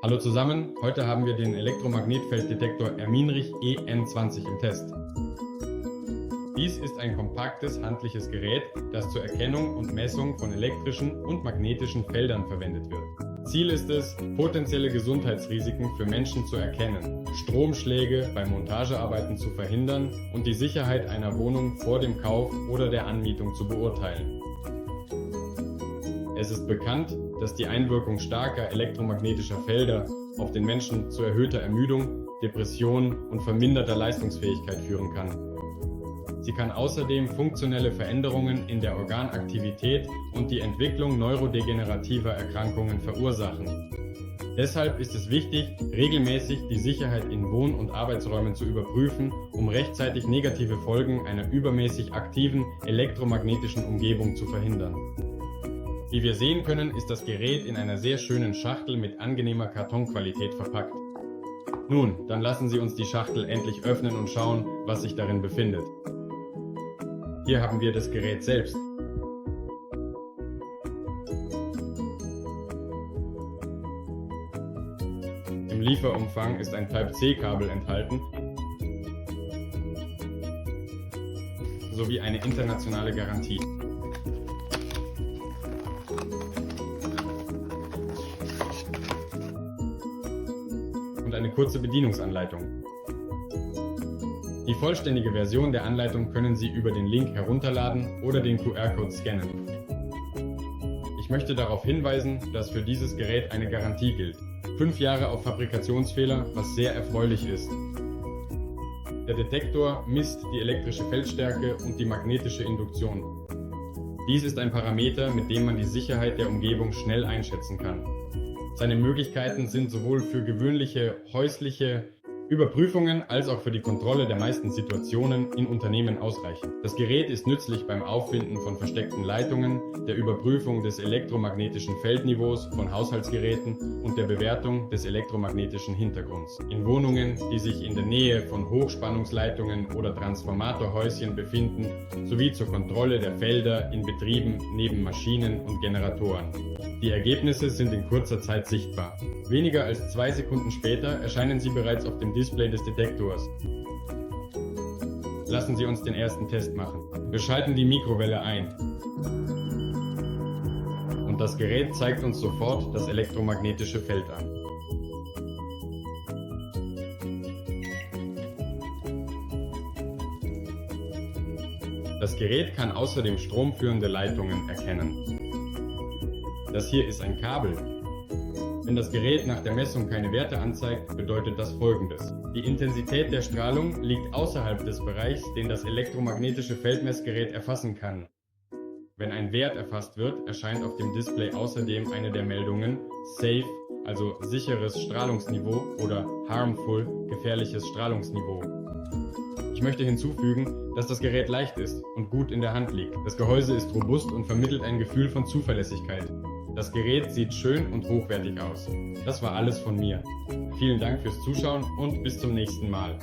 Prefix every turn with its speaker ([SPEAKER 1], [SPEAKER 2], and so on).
[SPEAKER 1] Hallo zusammen, heute haben wir den Elektromagnetfelddetektor Erminrich EN20 im Test. Dies ist ein kompaktes, handliches Gerät, das zur Erkennung und Messung von elektrischen und magnetischen Feldern verwendet wird. Ziel ist es, potenzielle Gesundheitsrisiken für Menschen zu erkennen, Stromschläge bei Montagearbeiten zu verhindern und die Sicherheit einer Wohnung vor dem Kauf oder der Anmietung zu beurteilen. Es ist bekannt, dass die Einwirkung starker elektromagnetischer Felder auf den Menschen zu erhöhter Ermüdung, Depressionen und verminderter Leistungsfähigkeit führen kann. Sie kann außerdem funktionelle Veränderungen in der Organaktivität und die Entwicklung neurodegenerativer Erkrankungen verursachen. Deshalb ist es wichtig, regelmäßig die Sicherheit in Wohn- und Arbeitsräumen zu überprüfen, um rechtzeitig negative Folgen einer übermäßig aktiven elektromagnetischen Umgebung zu verhindern. Wie wir sehen können, ist das Gerät in einer sehr schönen Schachtel mit angenehmer Kartonqualität verpackt. Nun, dann lassen Sie uns die Schachtel endlich öffnen und schauen, was sich darin befindet. Hier haben wir das Gerät selbst. Im Lieferumfang ist ein Type-C-Kabel enthalten, sowie eine internationale Garantie. Und eine kurze Bedienungsanleitung. Die vollständige Version der Anleitung können Sie über den Link herunterladen oder den QR-Code scannen. Ich möchte darauf hinweisen, dass für dieses Gerät eine Garantie gilt. 5 Jahre auf Fabrikationsfehler, was sehr erfreulich ist. Der Detektor misst die elektrische Feldstärke und die magnetische Induktion. Dies ist ein Parameter, mit dem man die Sicherheit der Umgebung schnell einschätzen kann. Seine Möglichkeiten sind sowohl für gewöhnliche häusliche Überprüfungen als auch für die Kontrolle der meisten Situationen in Unternehmen ausreichend. Das Gerät ist nützlich beim Auffinden von versteckten Leitungen, der Überprüfung des elektromagnetischen Feldniveaus von Haushaltsgeräten und der Bewertung des elektromagnetischen Hintergrunds. In Wohnungen, die sich in der Nähe von Hochspannungsleitungen oder Transformatorhäuschen befinden, sowie zur Kontrolle der Felder in Betrieben neben Maschinen und Generatoren. Die Ergebnisse sind in kurzer Zeit sichtbar. Weniger als 2 Sekunden später erscheinen sie bereits auf dem Display des Detektors. Lassen Sie uns den ersten Test machen. Wir schalten die Mikrowelle ein. Und das Gerät zeigt uns sofort das elektromagnetische Feld an. Das Gerät kann außerdem stromführende Leitungen erkennen. Das hier ist ein Kabel. Wenn das Gerät nach der Messung keine Werte anzeigt, bedeutet das Folgendes. Die Intensität der Strahlung liegt außerhalb des Bereichs, den das elektromagnetische Feldmessgerät erfassen kann. Wenn ein Wert erfasst wird, erscheint auf dem Display außerdem eine der Meldungen Safe, also sicheres Strahlungsniveau, oder Harmful, gefährliches Strahlungsniveau. Ich möchte hinzufügen, dass das Gerät leicht ist und gut in der Hand liegt. Das Gehäuse ist robust und vermittelt ein Gefühl von Zuverlässigkeit. Das Gerät sieht schön und hochwertig aus. Das war alles von mir. Vielen Dank fürs Zuschauen und bis zum nächsten Mal.